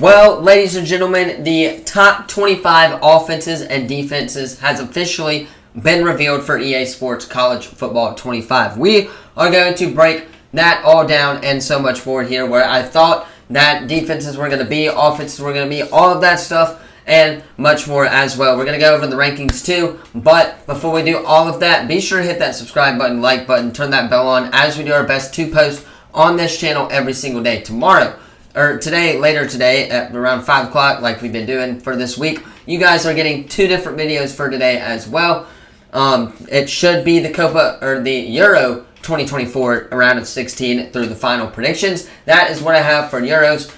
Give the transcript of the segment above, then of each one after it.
Well, ladies and gentlemen, the top 25 offenses and defenses has officially been revealed for EA Sports College Football 25. We are going to break that all down and so much more here, where I thought that defenses were going to be, offenses were going to be, all of that stuff, and much more as well. We're going to go over the rankings too, but before we do all of that, be sure to hit that subscribe button, like button, turn that bell on as we do our best to post on this channel every single day. Later today at around 5 o'clock, like we've been doing for this week, you guys are getting 2 different videos for today as well. It should be the Copa or the Euro 2024 round of 16 through the final predictions. That is what I have for Euros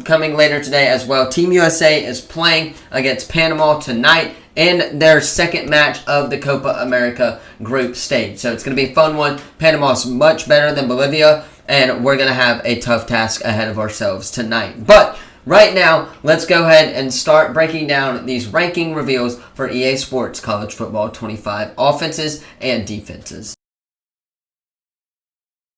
coming later today as well. Team USA is playing against Panama tonight in their second match of the Copa America group stage. So it's going to be a fun one. Panama's much better than Bolivia, and we're going to have a tough task ahead of ourselves tonight. But right now, let's go ahead and start breaking down these ranking reveals for EA Sports College Football 25 offenses and defenses.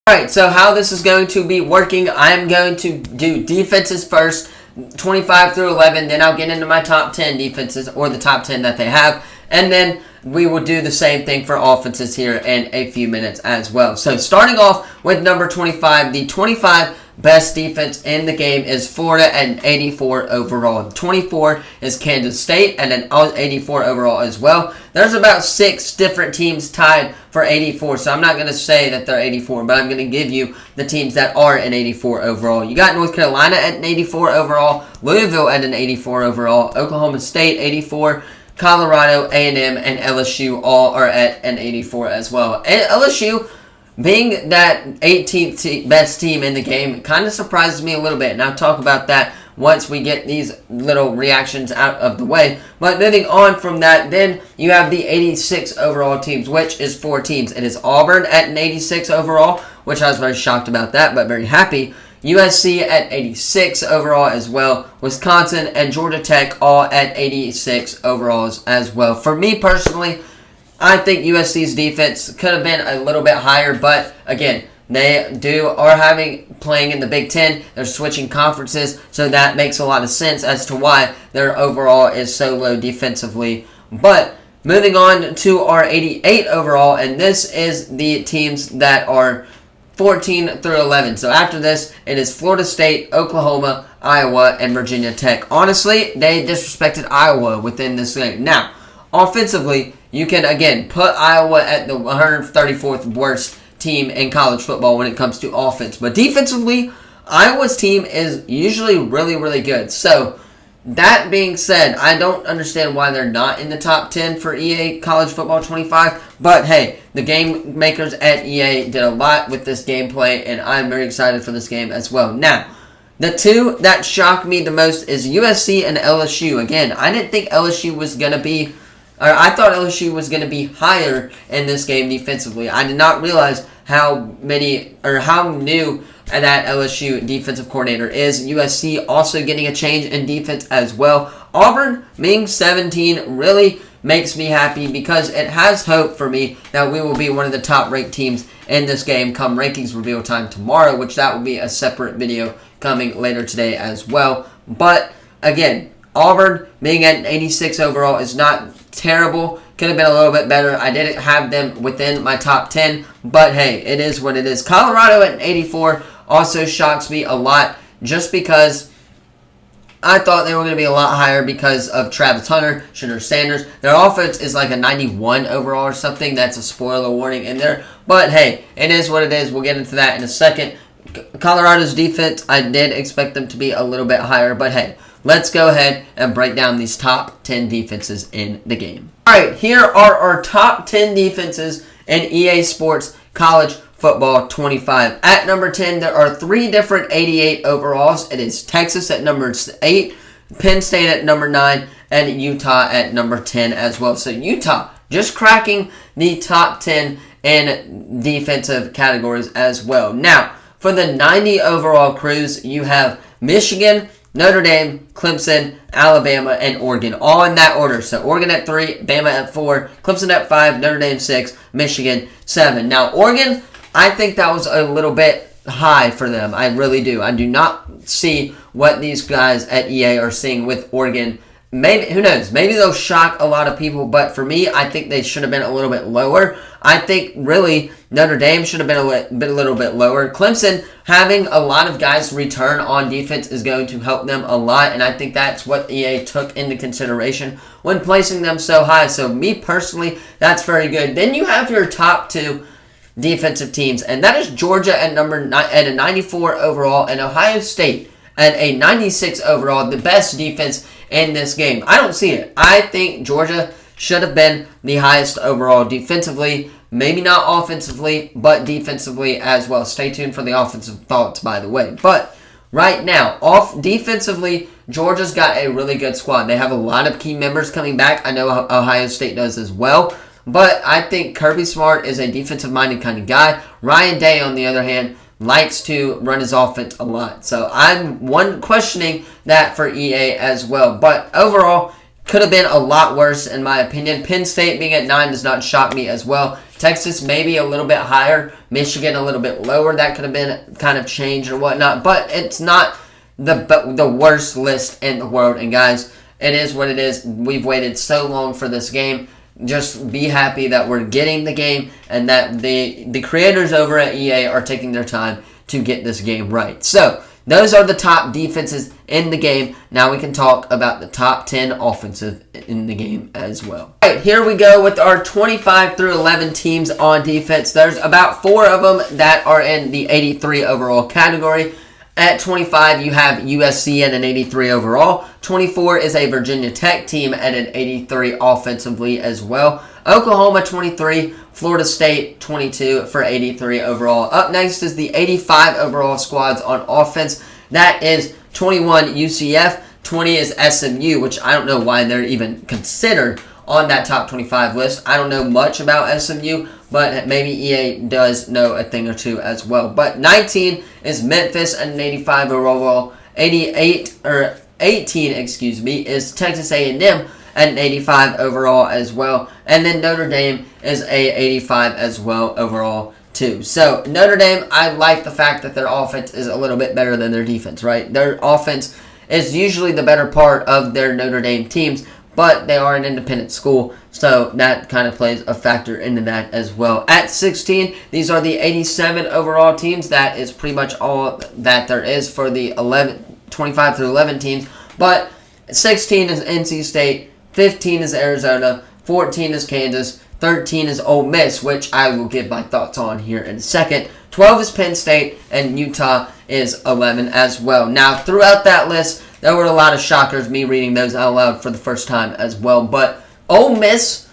Alright, so how this is going to be working, I'm going to do defenses first, 25 through 11, then I'll get into my top 10 defenses, or the top 10 that they have, and then we will do the same thing for offenses here in a few minutes as well. So starting off with number 25, the 25 best defense in the game is Florida at 84 overall. 24 is Kansas State at an 84 overall as well. There's about 6 different teams tied for 84, so I'm not going to say that they're 84, but I'm going to give you the teams that are an 84 overall. You got North Carolina at an 84 overall, Louisville at an 84 overall, Oklahoma State 84, Colorado, A&M, and LSU all are at an 84 as well. And LSU, being that 18th best team in the game, kind of surprises me a little bit. And I'll talk about that once we get these little reactions out of the way. But moving on from that, then you have the 86 overall teams, which is 4 teams. It is Auburn at an 86 overall, which I was very shocked about that, but very happy. USC at 86 overall as well. Wisconsin and Georgia Tech all at 86 overalls as well. For me personally, I think USC's defense could have been a little bit higher, but again, they are playing in the Big Ten. They're switching conferences, so that makes a lot of sense as to why their overall is so low defensively. But moving on to our 88 overall, and this is the teams that are 14 through 11. So after this, it is Florida State, Oklahoma, Iowa, and Virginia Tech. Honestly, they disrespected Iowa within this game. Now, offensively, you can, again, put Iowa at the 134th worst team in college football when it comes to offense. But defensively, Iowa's team is usually really, really good. So, that being said, I don't understand why they're not in the top 10 for EA College Football 25. But hey, the game makers at EA did a lot with this gameplay, and I'm very excited for this game as well. Now, the 2 that shocked me the most is USC and LSU. Again, I didn't think LSU was going to be, or I thought LSU was going to be higher in this game defensively. I did not realize how new that LSU defensive coordinator is. USC also getting a change in defense as well. Auburn being 17 really makes me happy because it has hope for me that we will be one of the top ranked teams in this game come rankings reveal time tomorrow, which that will be a separate video coming later today as well. But again, Auburn being at an 86 overall is not terrible. Could have been a little bit better. I didn't have them within my top 10, but hey, it is what it is. Colorado at an 84 also shocks me a lot just because I thought they were going to be a lot higher because of Travis Hunter, Shedeur Sanders. Their offense is like a 91 overall or something. That's a spoiler warning in there. But hey, it is what it is. We'll get into that in a second. Colorado's defense, I did expect them to be a little bit higher, but hey, let's go ahead and break down these top 10 defenses in the game. Alright, here are our top 10 defenses in EA Sports College Football 25. At number 10, there are 3 different 88 overalls. It is Texas at number 8, Penn State at number 9, and Utah at number 10 as well. So Utah just cracking the top 10 in defensive categories as well. Now, for the 90 overall crews, you have Michigan, Notre Dame, Clemson, Alabama, and Oregon, all in that order. So Oregon at 3, Bama at 4, Clemson at 5, Notre Dame 6, Michigan 7. Now Oregon, I think that was a little bit high for them. I really do. I do not see what these guys at EA are seeing with Oregon. Maybe, who knows, maybe they'll shock a lot of people, but for me, I think they should have been a little bit lower. I think, really, Notre Dame should have been a little bit lower. Clemson, having a lot of guys return on defense is going to help them a lot, and I think that's what EA took into consideration when placing them so high. So, me personally, that's very good. Then you have your top two defensive teams, and that is Georgia at a 94 overall, and Ohio State at a 96 overall, the best defense in this game. I don't see it. I think Georgia should have been the highest overall defensively, maybe not offensively, but defensively as well. Stay tuned for the offensive thoughts, by the way. But right now, defensively, Georgia's got a really good squad. They have a lot of key members coming back. I know Ohio State does as well. But I think Kirby Smart is a defensive-minded kind of guy. Ryan Day, on the other hand, likes to run his offense a lot. So I'm questioning that for EA as well. But overall, could have been a lot worse in my opinion. Penn State being at 9 does not shock me as well. Texas maybe a little bit higher. Michigan a little bit lower. That could have been kind of changed or whatnot. But it's not the worst list in the world. And guys, it is what it is. We've waited so long for this game. Just be happy that we're getting the game and that the creators over at EA are taking their time to get this game right. So, those are the top defenses in the game. Now we can talk about the top 10 offensive in the game as well. All right, here we go with our 25 through 11 teams on defense. There's about 4 of them that are in the 83 overall category. At 25, you have USC at an 83 overall. 24 is a Virginia Tech team at an 83 offensively as well. Oklahoma 23, Florida State 22 for 83 overall. Up next is the 85 overall squads on offense. That is 21 UCF, 20 is SMU, which I don't know why they're even considered on that top 25 list. I don't know much about SMU, but maybe EA does know a thing or two as well. But 19 is Memphis at an 85 overall. 18 is Texas A&M at an 85 overall as well. And then Notre Dame is a 85 as well overall too. So Notre Dame, I like the fact that their offense is a little bit better than their defense, right? Their offense is usually the better part of their Notre Dame teams, but they are an independent school, so that kind of plays a factor into that as well. At 16, these are the 87 overall teams. That is pretty much all that there is for the 25 through 11 teams. But 16 is NC State, 15 is Arizona, 14 is Kansas, 13 is Ole Miss, which I will give my thoughts on here in a second. 12 is Penn State, and Utah is 11 as well. Now, throughout that list, there were a lot of shockers, me reading those out loud for the first time as well. But Ole Miss,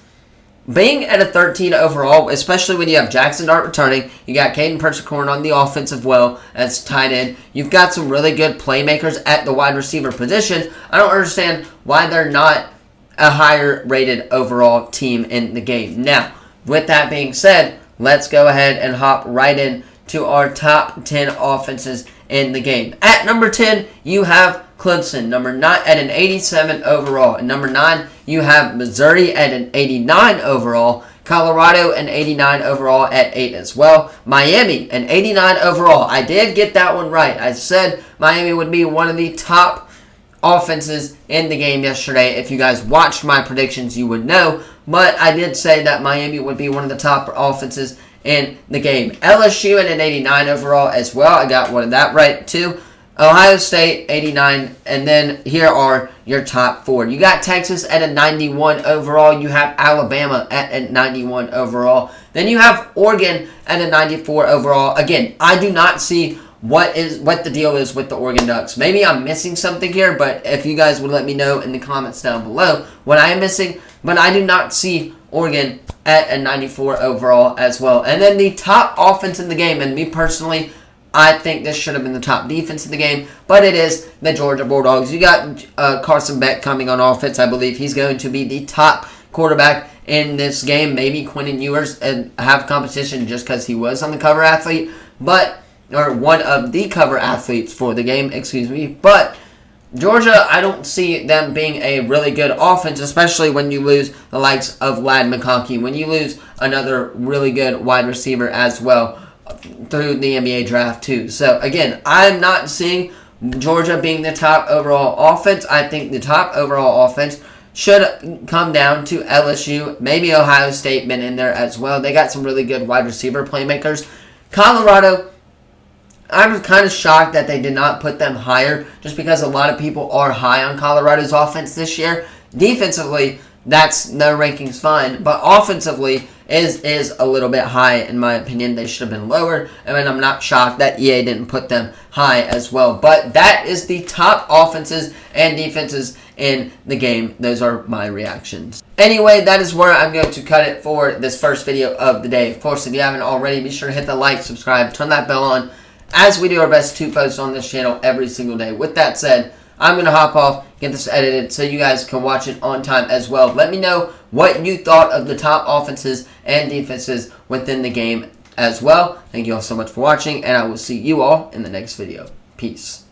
being at a 13 overall, especially when you have Jackson Dart returning, you got Caden Persicorn on the offensive well as tight end. You've got some really good playmakers at the wide receiver position. I don't understand why they're not a higher rated overall team in the game. Now, with that being said, let's go ahead and hop right in to our top 10 offenses in the game. At number 10, you have Clemson, number 9 at an 87 overall. And number 9, you have Missouri at an 89 overall. Colorado an 89 overall at 8 as well. Miami an 89 overall. I did get that one right. I said Miami would be one of the top offenses in the game yesterday. If you guys watched my predictions, you would know. But I did say that Miami would be one of the top offenses in the game. LSU at an 89 overall as well. I got one of that right too. Ohio State, 89. And then here are your top 4. You got Texas at a 91 overall. You have Alabama at a 91 overall. Then you have Oregon at a 94 overall. Again, I do not see what the deal is with the Oregon Ducks. Maybe I'm missing something here, but if you guys would let me know in the comments down below what I am missing. But I do not see Oregon at a 94 overall as well. And then the top offense in the game, and me personally, I think this should have been the top defense in the game, but it is the Georgia Bulldogs. You got Carson Beck coming on offense. I believe he's going to be the top quarterback in this game. Maybe Quentin Ewers and have competition just because he was on the cover athlete, or one of the cover athletes for the game, But Georgia, I don't see them being a really good offense, especially when you lose the likes of Ladd McConkey, when you lose another really good wide receiver as well. through the NBA draft too. So again, I'm not seeing Georgia being the top overall offense. I think the top overall offense should come down to LSU, maybe Ohio State been in there as well. They got some really good wide receiver playmakers. Colorado, I was kind of shocked that they did not put them higher, just because a lot of people are high on Colorado's offense this year. Defensively, that's no rankings fine, but offensively is a little bit high in my opinion. They should have been lower, and I'm not shocked that EA didn't put them high as well. But that is the top offenses and defenses in the game. Those are my reactions. Anyway, that is where I'm going to cut it for this first video of the day. Of course, if you haven't already, be sure to hit the like, subscribe, turn that bell on, as we do our best to post on this channel every single day. With that said, I'm going to hop off, get this edited so you guys can watch it on time as well. Let me know what you thought of the top offenses and defenses within the game as well. Thank you all so much for watching, and I will see you all in the next video. Peace.